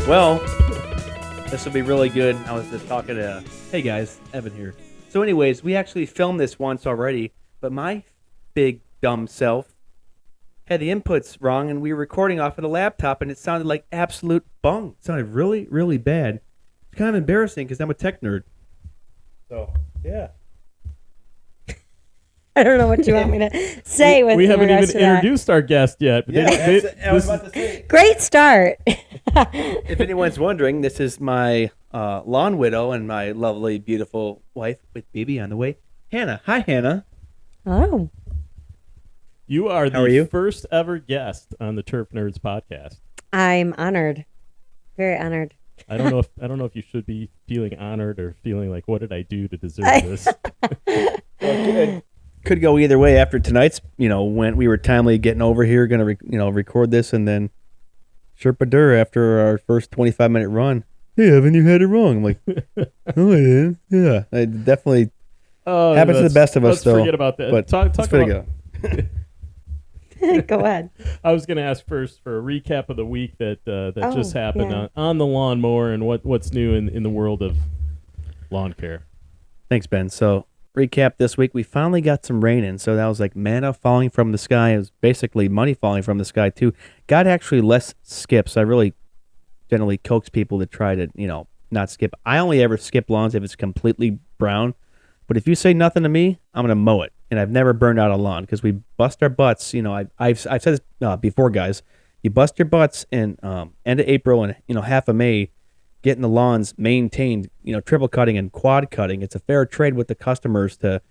Well, this will be really good. I was just talking to, hey guys, Evan here. So anyways, we actually filmed this once already, but my big dumb self had the inputs wrong, and we were recording off of the laptop, and it sounded like absolute bung. It sounded really, really bad. It's kind of embarrassing because I'm a tech nerd. So, yeah. I don't know what you want me to say with we haven't even that. introduced our guest yet. But I was about to say. Great start. If anyone's wondering, this is my lawn widow and my lovely, beautiful wife with baby on the way, Hannah. Hi, Hannah. Oh. You are How are you? the first ever guest on the Turf Nerds podcast. I'm honored. Very honored. I don't know if you should be feeling honored or feeling like, what did I do to deserve this? Could go either way. After tonight's, when we were timely getting over here, gonna record this, and then Sherpa after our first 25-minute run. Hey, Evan, you had it wrong. I'm like, no, I didn't. Yeah, it definitely happens to the best of us. Let's forget about that. But Talk about. Go ahead. I was going to ask first for a recap of the week that just happened yeah. on the lawnmower and what's new in the world of lawn care. Thanks, Ben. So, recap this week, we finally got some rain in, so that was like manna falling from the sky. It was basically money falling from the sky, too. Got actually less skips. I really generally coax people to try to, not skip. I only ever skip lawns if it's completely brown, but if you say nothing to me, I'm going to mow it, and I've never burned out a lawn because we bust our butts. I've said this before, guys. You bust your butts in end of April and, half of May, getting the lawns maintained, triple cutting and quad cutting. It's a fair trade with the customers to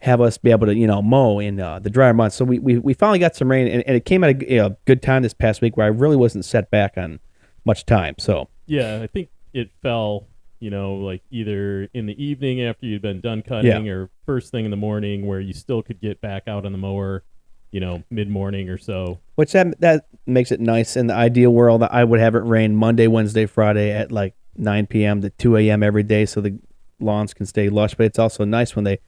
have us be able to, mow in the drier months. So we finally got some rain, and it came at a good time this past week where I really wasn't set back on much time. So yeah, I think it fell, like either in the evening after you'd been done cutting or first thing in the morning where you still could get back out on the mower, mid-morning or so. Which that makes it nice. In the ideal world, I would have it rain Monday, Wednesday, Friday at like 9 p.m. to 2 a.m. every day so the lawns can stay lush. But it's also nice when they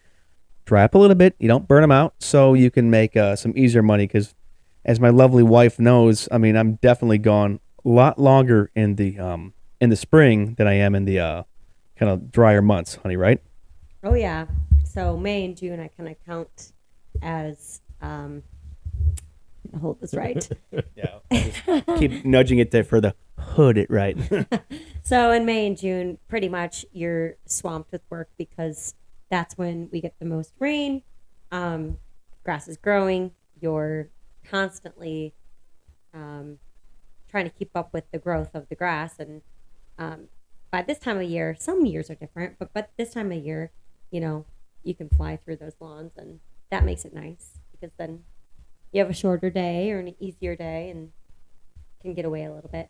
dry up a little bit. You don't burn them out, so you can make some easier money because, as my lovely wife knows, I'm definitely gone a lot longer in the spring than I am in the kind of drier months, honey, right? Oh, yeah. So May and June I kind of count as... hold this right. Yeah, I'll just keep nudging it there for the hood it right. So in May and June, pretty much you're swamped with work because that's when we get the most rain. Grass is growing. You're constantly trying to keep up with the growth of the grass. And by this time of year, some years are different, but this time of year, you can fly through those lawns, and that makes it nice because then you have a shorter day or an easier day and can get away a little bit.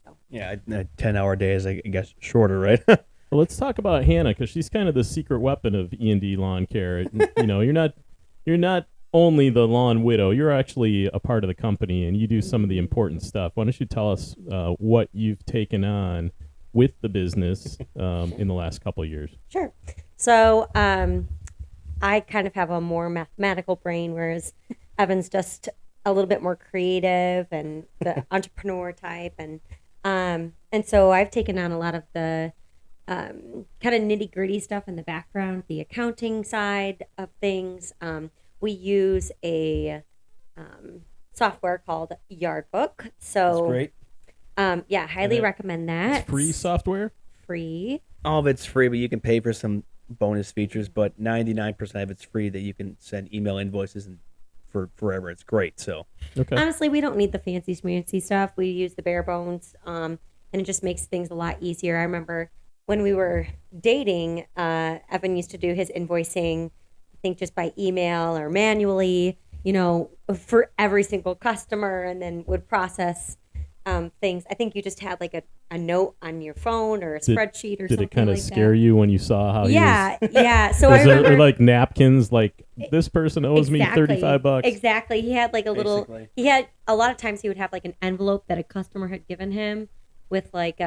So. Yeah, a 10-hour day is, I guess, shorter, right? Well, let's talk about Hannah because she's kind of the secret weapon of E&D Lawn Care. You're not only the lawn widow. You're actually a part of the company, and you do some of the important stuff. Why don't you tell us what you've taken on with the business in the last couple of years? Sure. So I kind of have a more mathematical brain, whereas Evan's just a little bit more creative and the entrepreneur type. And so I've taken on a lot of the kind of nitty gritty stuff in the background, the accounting side of things. We use a software called Yardbook. So that's great. Highly recommend that. It's free software? Free. All of it's free, but you can pay for some bonus features, but 99% of it's free that you can send email invoices and for forever. It's great. So okay. Honestly, we don't need the fancy stuff. We use the bare bones, and it just makes things a lot easier. I remember when we were dating, Evan used to do his invoicing, I think just by email or manually, for every single customer, and then would process things. I think you just had like a note on your phone or a spreadsheet or something like that. Did it kind of scare you when you saw how yeah. So was I remember there like napkins like this person owes me $35? Exactly. He had like a little, a lot of times he would have like an envelope that a customer had given him with like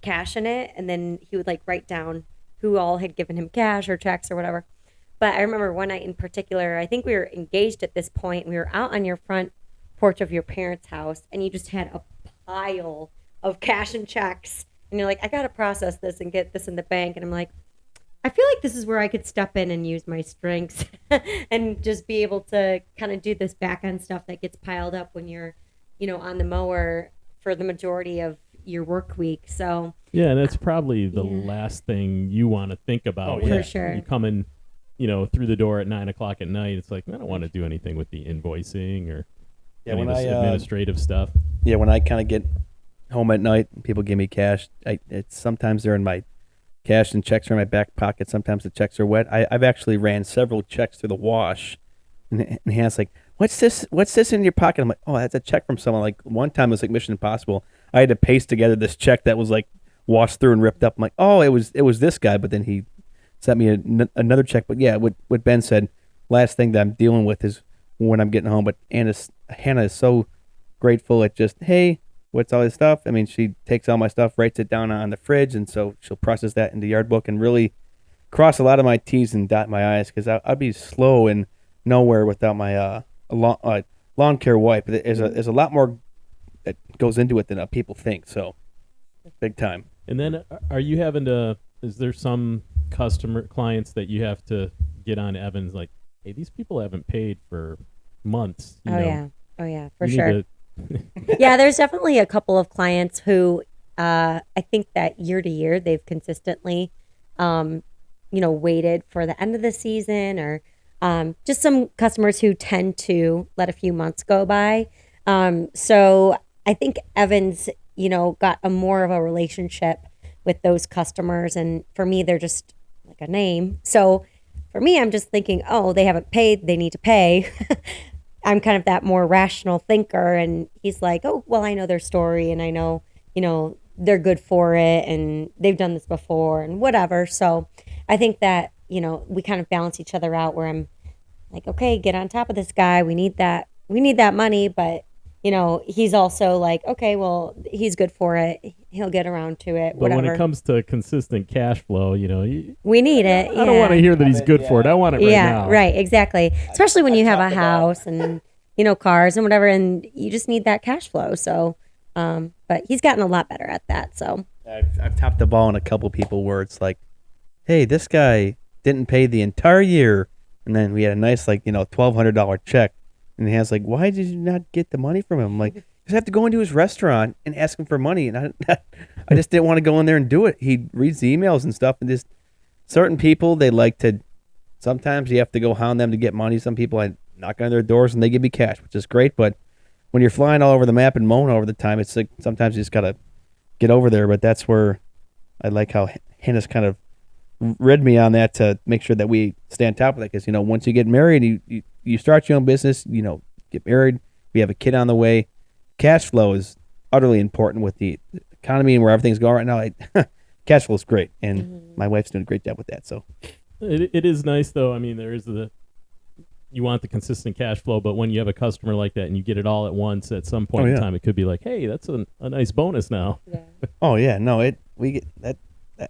cash in it, and then he would like write down who all had given him cash or checks or whatever. But I remember one night in particular, I think we were engaged at this point. We were out on your front porch of your parents' house, and you just had a pile of cash and checks, and you're like, I gotta process this and get this in the bank, and I'm like, I feel like this is where I could step in and use my strengths and just be able to kind of do this back end stuff that gets piled up when you're, on the mower for the majority of your work week. So yeah, that's probably the last thing you want to think about. For sure. You come in, through the door at 9:00 at night. It's like, I don't want to do anything with the invoicing or any of this administrative stuff. Yeah, when I kind of get home at night, and people give me cash. Sometimes they're in my cash and checks are in my back pocket. Sometimes the checks are wet. I've actually ran several checks through the wash, and Hannah's like, "What's this? What's this in your pocket?" I'm like, "Oh, that's a check from someone." Like one time, it was like Mission Impossible. I had to paste together this check that was like washed through and ripped up. I'm like, "Oh, it was this guy," but then he sent me another check. But yeah, what Ben said, last thing that I'm dealing with is when I'm getting home. But Hannah is so grateful at just, hey, what's all this stuff? I mean, she takes all my stuff, writes it down on the fridge, and so she'll process that in the yard book and really cross a lot of my T's and dot my I's, because I'd be slow and nowhere without my lawn care wipe. There's a lot more that goes into it than people think, so big time. And then are you is there some clients that you have to get on Evans, like, hey, these people haven't paid for months. Yeah, for sure. Yeah, there's definitely a couple of clients who I think that year to year they've consistently, waited for the end of the season, or just some customers who tend to let a few months go by. So I think Evans, got a more of a relationship with those customers, and for me, they're just like a name. So for me, I'm just thinking, oh, they haven't paid, they need to pay. I'm kind of that more rational thinker, and he's like, oh, well, I know their story, and I know, they're good for it, and they've done this before, and whatever. So I think that, we kind of balance each other out, where I'm like, okay, get on top of this guy. We need that money, but he's also like, okay, well, he's good for it. He'll get around to it. But whatever. When it comes to consistent cash flow, we need it. I don't want to hear that he's good for it. I want it right now. Yeah, right, exactly. Especially when you have a house and cars and whatever, and you just need that cash flow. So, but he's gotten a lot better at that. So I've topped the ball on a couple people where it's like, hey, this guy didn't pay the entire year, and then we had a nice $1,200 check. And Hannah's like, why did you not get the money from him? I'm like, you just have to go into his restaurant and ask him for money. And I just didn't want to go in there and do it. He reads the emails and stuff. And just certain people, they like to, sometimes you have to go hound them to get money. Some people, I knock on their doors and they give me cash, which is great. But when you're flying all over the map and mowing over the time, it's like sometimes you just got to get over there. But that's where I like how Hannah's kind of read me on that to make sure that we stay on top of that. Because, once you get married, you start your own business, get married, we have a kid on the way. Cash flow is utterly important with the economy and where everything's going right now. Cash flow is great, and my wife's doing a great job with that. So it is nice, though. I mean, you want the consistent cash flow, but when you have a customer like that and you get it all at once, at some point in time, it could be like, hey, that's a nice bonus now. Yeah. Oh yeah, no, we get that.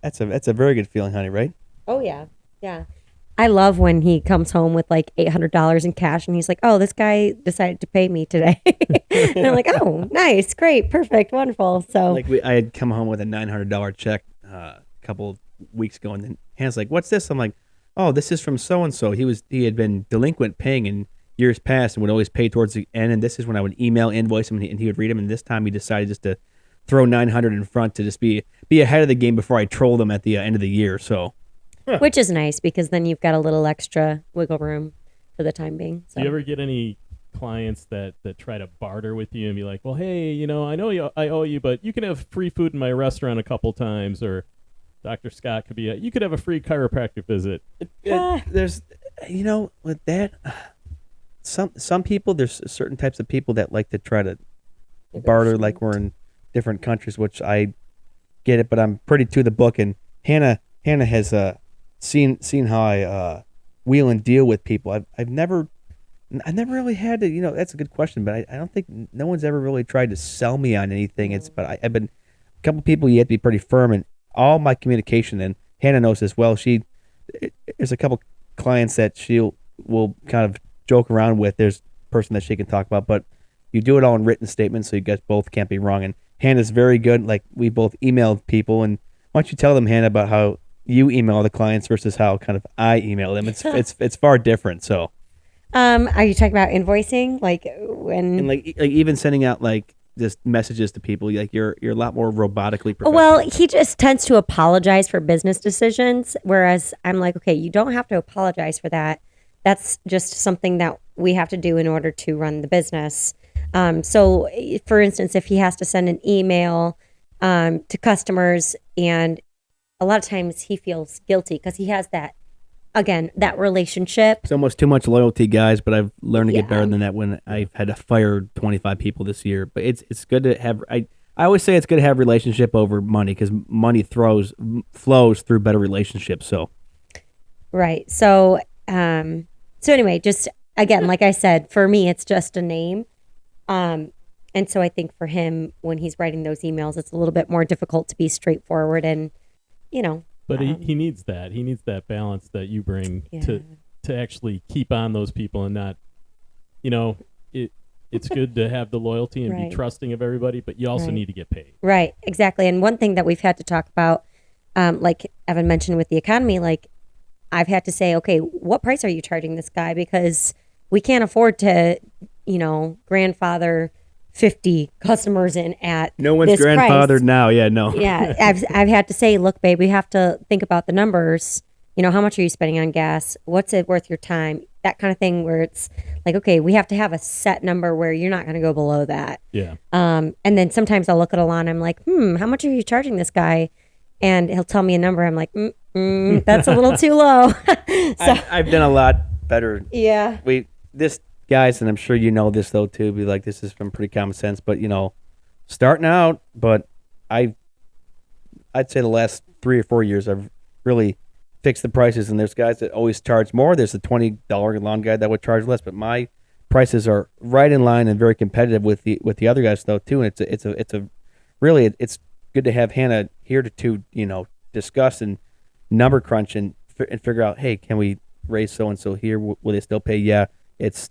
That's a very good feeling, honey, right? Oh yeah, yeah. I love when he comes home with like $800 in cash, and he's like, "Oh, this guy decided to pay me today," and I'm like, "Oh, nice, great, perfect, wonderful." So I had come home with a $900 check a couple weeks ago, and then Hannah's like, "What's this?" I'm like, "Oh, this is from so and so. He had been delinquent paying in years past and would always pay towards the end, and this is when I would email invoice him and he would read them. And this time he decided just to throw 900 in front to just be ahead of the game before I trolled him at the end of the year." So. Which is nice, because then you've got a little extra wiggle room for the time being. So. Do you ever get any clients that try to barter with you and be like, well, hey, I know I owe you, but you can have free food in my restaurant a couple times, or Dr. Scott could be you could have a free chiropractic visit. There's, with that, some people, there's certain types of people that like to try to barter like we're in different countries, which I get it, but I'm pretty to the book, and Hannah has seen how I wheel and deal with people. I've never really had to, that's a good question, but I don't think no one's ever really tried to sell me on anything. I've been a couple people, you have to be pretty firm in all my communication, and Hannah knows this well. There's a couple clients that will kind of joke around with. There's a person that she can talk about, but you do it all in written statements, so you guys both can't be wrong. And Hannah's very good. Like, we both emailed people, and why don't you tell them, Hannah, about how you email the clients versus how kind of I email them? It's far different. So, Are you talking about invoicing? Like when? and like even sending out like just messages to people, like you're a lot more robotically professional. Well, he just tends to apologize for business decisions, whereas I'm like, okay, you don't have to apologize for that. That's just something that we have to do in order to run the business. So, for instance, if he has to send an email to customers, and a lot of times he feels guilty because he has that, again, that relationship. It's almost too much loyalty, guys, but I've learned to get better Yeah. than that when I've had to fire 25 people this year. But it's good to have. I always say it's good to have relationship over money because money flows through better relationships. So Right. So, anyway, just again, like I said, for me, it's just a name. And so I think for him, when he's writing those emails, it's a little bit more difficult to be straightforward and, But he needs that. He needs that balance that you bring Yeah. to actually keep on those people and not, it's good to have the loyalty and Right. be trusting of everybody, but you also Right. need to get paid. Right, exactly. And one thing that we've had to talk about, like Evan mentioned with the economy, like I've had to say, okay, what price are you charging this guy? Because we can't afford to, grandfather 50 customers in at no one's this price. grandfathered now. Yeah, no. Yeah, I've had to say, look, babe, we have to think about the numbers. How much are you spending on gas? What's it worth your time? That kind of thing where it's like, okay, we have to have a set number where you're not going to go below that. Yeah. And then sometimes I'll look at a lawn, I'm like, how much are you charging this guy? And he'll tell me a number. I'm like, that's a little too low. I've done a lot better. Yeah. This guys, and I'm sure you know this though too. Be like, this is from pretty common sense, but starting out. But I'd say the last 3 or 4 years, I've really fixed the prices. And there's guys that always charge more. There's a $20 lawn guy that would charge less, but my prices are right in line and very competitive with the other guys though too. And it's good to have Hannah here to discuss and number crunch and figure out, hey, can we raise so and so here? Will they still pay? Yeah, it's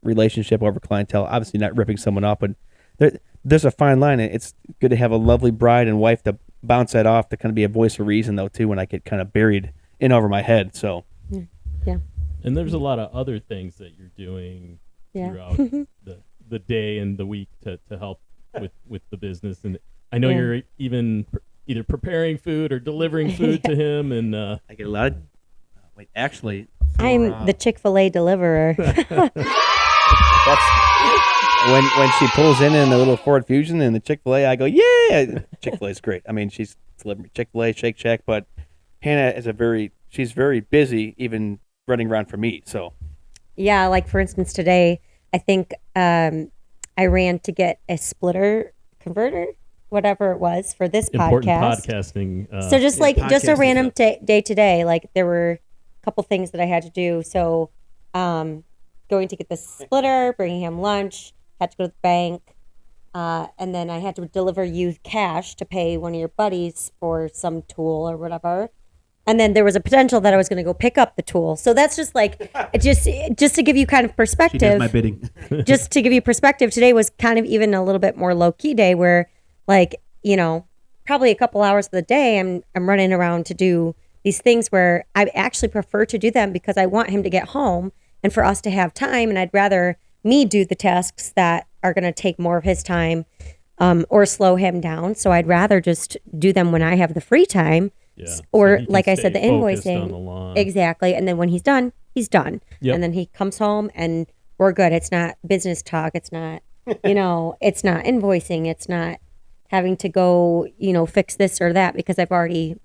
relationship over clientele. Obviously, not ripping someone off, but there's a fine line. And it's good to have a lovely bride and wife to bounce that off, to kind of be a voice of reason though too when I get kind of buried in over my head. So Yeah. And there's a lot of other things that you're doing Yeah. throughout the day and the week to help with the business. And I know Yeah. you're even either preparing food or delivering food to him. And I get a lot of. Wait, actually, I'm the Chick-fil-A deliverer. that's when she pulls in the little Ford Fusion and the Chick-fil-A, I go, yeah. Chick-fil-A is great. I mean, she's delivering Chick-fil-A, Shake Shack, but Hannah is she's very busy, even running around for me. So Yeah, like for instance, today, I think I ran to get a splitter converter, whatever it was, for this important podcast. podcasting. So just just a podcasting random stuff. day today, like there were a couple things that I had to do. So going to get the splitter, bringing him lunch, had to go to the bank, and then I had to deliver you cash to pay one of your buddies for some tool or whatever. And then there was a potential that I was going to go pick up the tool. So that's just like, just to give you kind of she perspective. does my bidding. Just to give you perspective, today was kind of even a little bit more low key day where, like, probably a couple hours of the day, I'm running around to do these things where I actually prefer to do them because I want him to get home and for us to have time. And I'd rather me do the tasks that are going to take more of his time or slow him down. So I'd rather just do them when I have the free time. Yeah. So Or he can like I said, the stay focused on invoicing. the lawn. Exactly. And then when he's done, he's done. Yep. And then he comes home and we're good. It's not business talk. It's not, it's not invoicing. It's not having to go, fix this or that because I've already,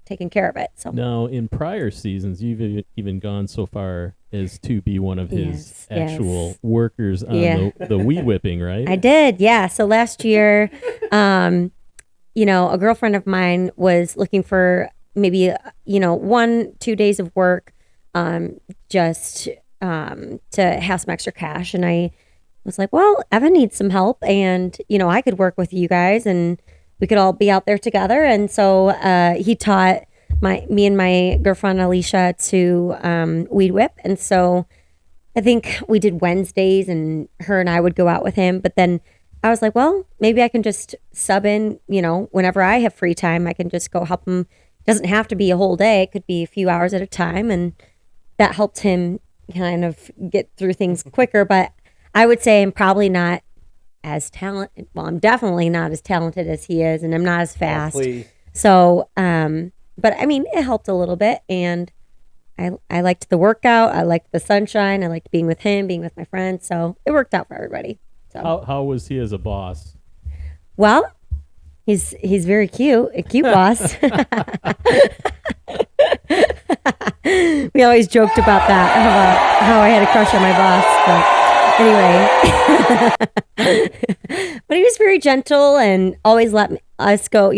taken care of it. So Now, in prior seasons, you've even gone so far as to be one of his Yes, actual yes. workers on Yeah. the weed whipping, right? I did. Yeah. So last year, a girlfriend of mine was looking for maybe, 1-2 days of work, just to have some extra cash. And I was like, well, Evan needs some help and, I could work with you guys and we could all be out there together. And so he taught me and my girlfriend Alicia to weed whip. And so I think we did Wednesdays and her and I would go out with him. But then I was like, well, maybe I can just sub in, whenever I have free time, I can just go help him. It doesn't have to be a whole day. It could be a few hours at a time. And that helped him kind of get through things quicker. But I would say I'm probably not as talented. Well, I'm definitely not as talented as he is, and I'm not as fast. So, but I mean, it helped a little bit. And I liked the workout. I liked the sunshine. I liked being with him, being with my friends. So it worked out for everybody. So How was he as a boss? well, he's very cute, a cute boss. We always joked about that, about how I had a crush on my boss. But anyway, but he was very gentle and always let us go.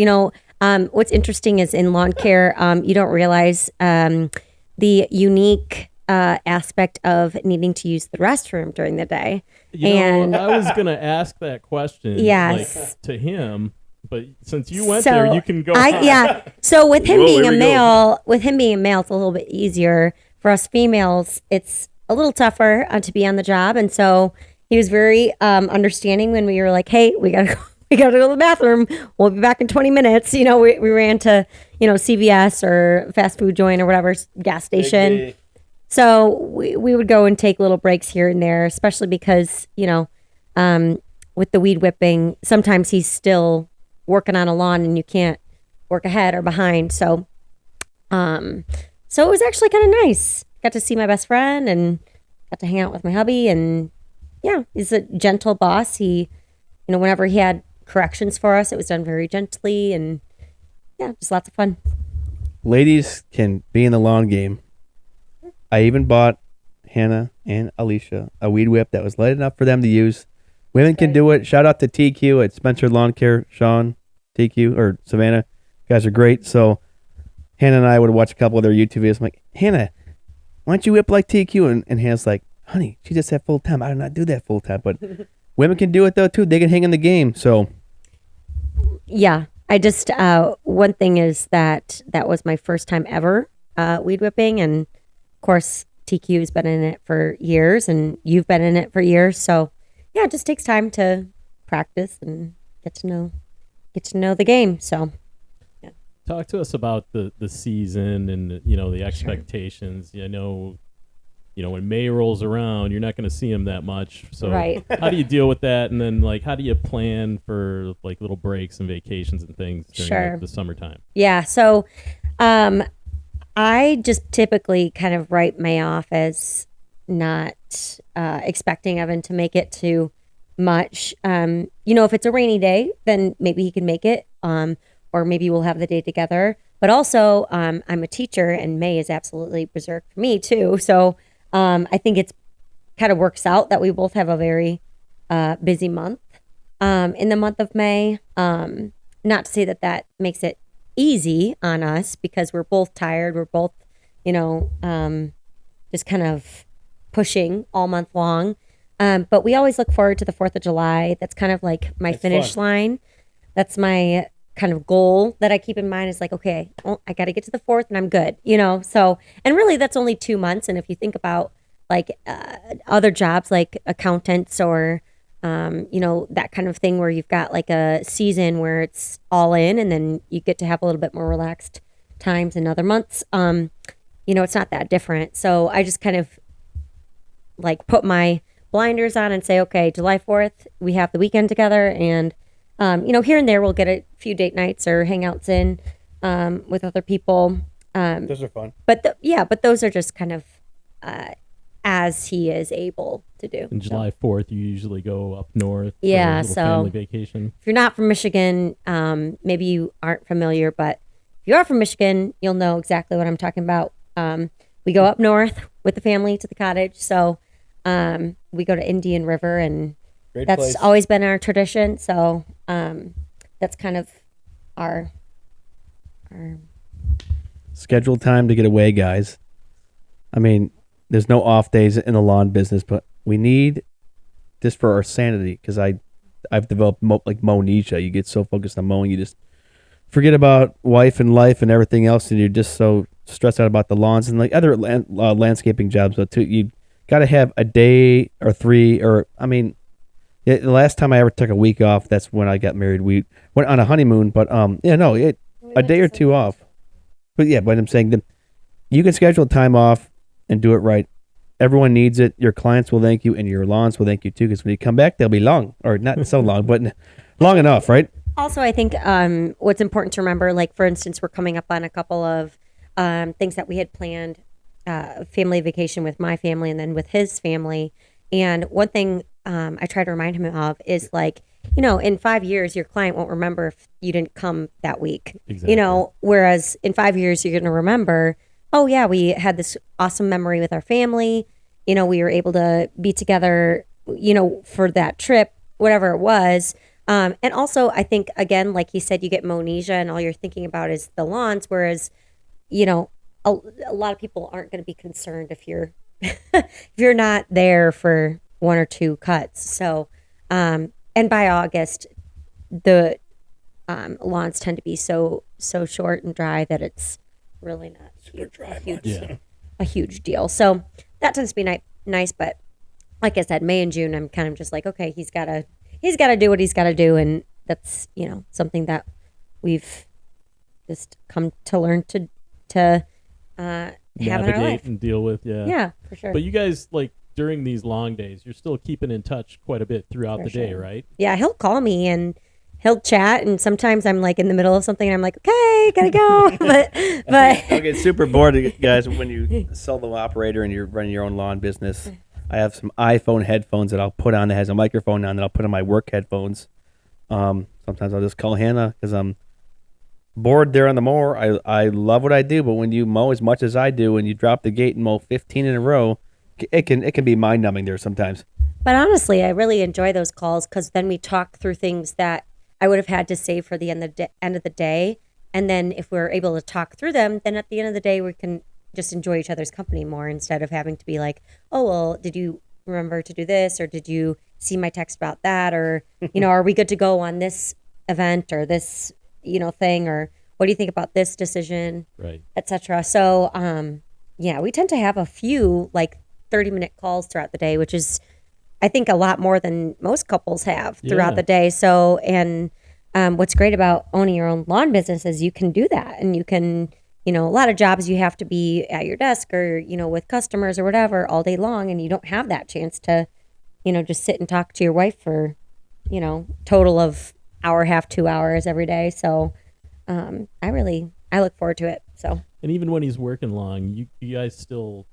What's interesting is in lawn care, you don't realize the unique aspect of needing to use the restroom during the day. I was going to ask that question Yes. to him, but since you went there, you can go. So with him being a male, it's a little bit easier. For us females, it's a little tougher to be on the job. And so he was very understanding when we were like, hey, we got to go to the bathroom. We'll be back in 20 minutes. We ran to, CVS or fast food joint or whatever, gas station. So we would go and take little breaks here and there, especially because, with the weed whipping, sometimes he's still working on a lawn and you can't work ahead or behind. So it was actually kind of nice. Got to see my best friend and got to hang out with my hubby. And yeah, he's a gentle boss. He, whenever he had corrections for us, it was done very gently and yeah, just lots of fun. Ladies can be in the lawn game. I even bought Hannah and Alicia a weed whip that was light enough for them to use. Women can do it. Shout out to TQ at Spencer Lawn Care, Sean, TQ, or Savannah. You guys are great. So Hannah and I would watch a couple of their YouTube videos. I'm like, Hannah, why don't you whip like TQ? And Hannah's like, honey, she just said full time. I do not do that full time. But women can do it though too. They can hang in the game. So yeah, I just one thing is that was my first time ever weed whipping, and of course TQ's been in it for years, and you've been in it for years. So yeah, it just takes time to practice and get to know the game. So yeah. Talk to us about the season and the expectations. Sure. I know, when May rolls around, you're not going to see him that much. So right. How do you deal with that? And then how do you plan for little breaks and vacations and things during the summertime? Yeah. So, I just typically kind of write May off as not expecting Evan to make it too much. If it's a rainy day, then maybe he can make it, or maybe we'll have the day together. But also, I'm a teacher, and May is absolutely berserk for me too. So I think it's kind of works out that we both have a very busy month in the month of May. Not to say that makes it easy on us, because we're both tired. We're both, just kind of pushing all month long. But we always look forward to the 4th of July. That's kind of like my finish line. That's my kind of goal that I keep in mind, is like, okay, well, I got to get to the 4th and I'm good, So, and really that's only 2 months. And if you think about other jobs like accountants or, that kind of thing, where you've got like a season where it's all in, and then you get to have a little bit more relaxed times in other months. It's not that different. So I just kind of put my blinders on and say, okay, July 4th, we have the weekend together, and here and there we'll get a few date nights or hangouts in with other people. Those are fun. But but those are just kind of as he is able to do. And July 4th, you usually go up north for a little family vacation. If you're not from Michigan, maybe you aren't familiar, but if you are from Michigan, you'll know exactly what I'm talking about. We go up north with the family to the cottage. So we go to Indian River, and that's place. Always been our tradition. So that's kind of our scheduled time to get away, guys. I mean, there's no off days in the lawn business, but we need this for our sanity, because I've developed mownesia. You get so focused on mowing, you just forget about wife and life and everything else, and you're just so stressed out about the lawns and other landscaping jobs. But too, you got to have a day or three, or Yeah, the last time I ever took a week off, that's when I got married. We went on a honeymoon, but a day or two off. But yeah, but I'm saying that you can schedule time off and do it right. Everyone needs it. Your clients will thank you, and your lawns will thank you too. Because when you come back, they'll be long, or not so long, but long enough, right? Also, I think what's important to remember, like for instance, we're coming up on a couple of things that we had planned, family vacation with my family and then with his family. And one thing I try to remind him of is like, in 5 years, your client won't remember if you didn't come that week. Exactly. Whereas in 5 years, you're going to remember, oh yeah, we had this awesome memory with our family. We were able to be together, for that trip, whatever it was. And also, I think, again, like he said, you get Monesia and all you're thinking about is the lawns, whereas, a lot of people aren't going to be concerned if you're if you're not there for one or two cuts. So, and by August, the lawns tend to be so short and dry that it's really not a huge deal. So that tends to be nice. But like I said, May and June, I'm kind of just like, okay, he's got to do what he's got to do, and that's something that we've just come to learn to have in our navigate life and deal with. Yeah, for sure. But you guys, like, during these long days, you're still keeping in touch quite a bit throughout the day, right? Yeah, he'll call me and he'll chat, and sometimes I'm like in the middle of something and I'm like, okay, gotta go. but I'll get super bored, guys, when you solo operator and you're running your own lawn business. I have some iPhone headphones that I'll put on that has a microphone on that I'll put on my work headphones. Sometimes I'll just call Hannah because I'm bored there on the mower. I love what I do, but when you mow as much as I do and you drop the gate and mow 15 in a row, it can be mind numbing there sometimes. But honestly, I really enjoy those calls because then we talk through things that I would have had to save for the end of the day. And then if we're able to talk through them, then at the end of the day, we can just enjoy each other's company more instead of having to be like, oh, well, did you remember to do this? Or did you see my text about that? Or, are we good to go on this event or this, thing? Or what do you think about this decision? Right. Etc. So, we tend to have a few like 30-minute calls throughout the day, which is, I think, a lot more than most couples have throughout the day. So, and what's great about owning your own lawn business is you can do that, and you can, a lot of jobs you have to be at your desk or, with customers or whatever all day long, and you don't have that chance to, just sit and talk to your wife for, total of hour, half, 2 hours every day. So, I look forward to it. So, and even when he's working long, you guys still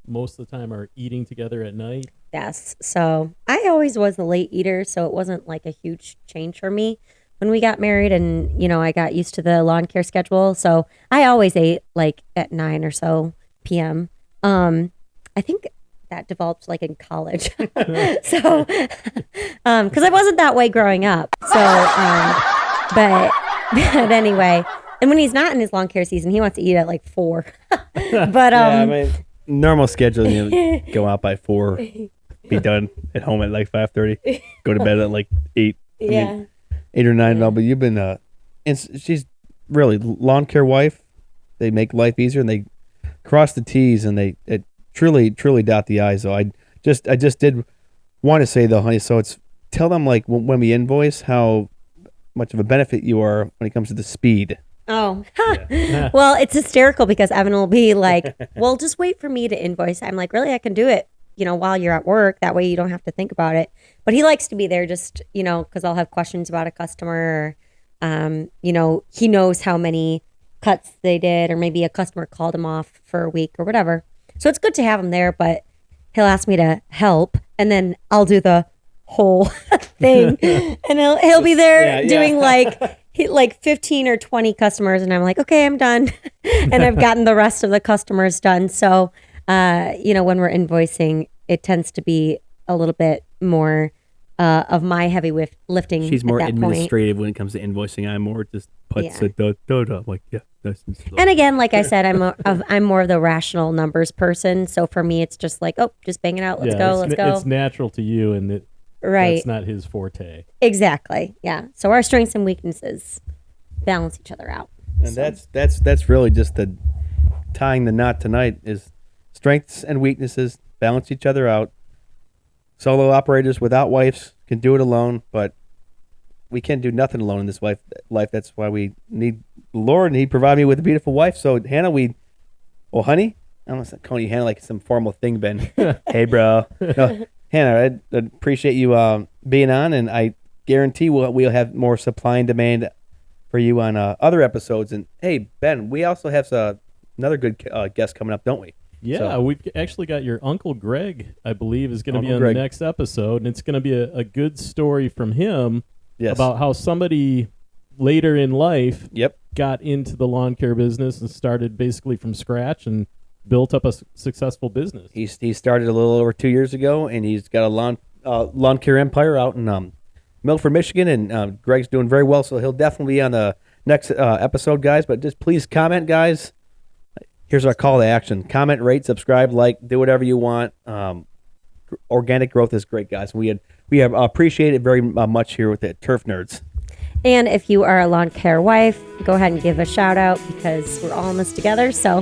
most of the time are eating together at night. Yes. So I always was a late eater, so it wasn't like a huge change for me when we got married, and I got used to the lawn care schedule. So I always ate like at 9 or so p.m. I think that developed like in college. So because I wasn't that way growing up. So but anyway, and when he's not in his lawn care season, he wants to eat at like 4. But normal schedule, go out by 4, be done at home at like 5:30, go to bed at like 8. Yeah. 8 or 9 and all. But you've been and she's really lawn care wife. They make life easier and they cross the T's and they truly dot the I's. So I just did want to say though, honey. So tell them like when we invoice how much of a benefit you are when it comes to the speed. Oh, well, it's hysterical because Evan will be like, well, just wait for me to invoice. I'm like, really? I can do it, while you're at work. That way you don't have to think about it. But he likes to be there just, because I'll have questions about a customer. Or, he knows how many cuts they did, or maybe a customer called him off for a week or whatever. So it's good to have him there, but he'll ask me to help, and then I'll do the whole thing. And he'll be there doing like 15 or 20 customers, and I'm like, okay, I'm done. And I've gotten the rest of the customers done. So, when we're invoicing, it tends to be a little bit more of my heavy lifting. She's more at that administrative point. when it comes to invoicing. I'm more just puts it. I'm like, yeah, nice and slow. And again, like I said, I'm more of the rational numbers person. So for me, it's just like, oh, just bang it out. Let's go. It's natural to you, and that's not his forte. Exactly. Yeah. So our strengths and weaknesses balance each other out. And that's really just the tying the knot tonight is strengths and weaknesses balance each other out. Solo operators without wives can do it alone, but we can't do nothing alone in this life. That's why we need the Lord, and He provided me with a beautiful wife. So, Hannah, honey, I almost calling you Hannah like some formal thing, Ben. Hey, bro. No, Hannah, I appreciate you being on, and I guarantee we'll have more supply and demand for you on other episodes. And hey, Ben, we also have another good guest coming up, don't we? Yeah, So, we've actually got your Uncle Greg, I believe, is going to be Uncle on Greg. the next episode, and it's going to be a good story from him yes. about how somebody later in life Yep. got into the lawn care business and started basically from scratch and built up a successful business. He started a little over 2 years ago, and he's got a lawn care empire out in Milford, Michigan, and Greg's doing very well, so he'll definitely be on the next episode, guys. But just please comment, guys. Here's our call to action. Comment, rate, subscribe, like, do whatever you want. Organic growth is great, guys. We appreciate it very much here with the Turf Nerds. And if you are a lawn care wife, go ahead and give a shout out because we're all in this together. So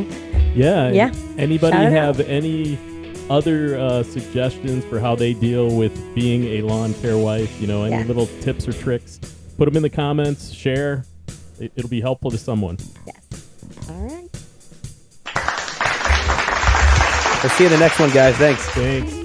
Yeah. Anybody Shout it have any other suggestions for how they deal with being a lawn care wife? Any Yeah. little tips or tricks? Put them in the comments. Share. It'll be helpful to someone. yes. All right. We'll see you in the next one, guys. Thanks. Thanks.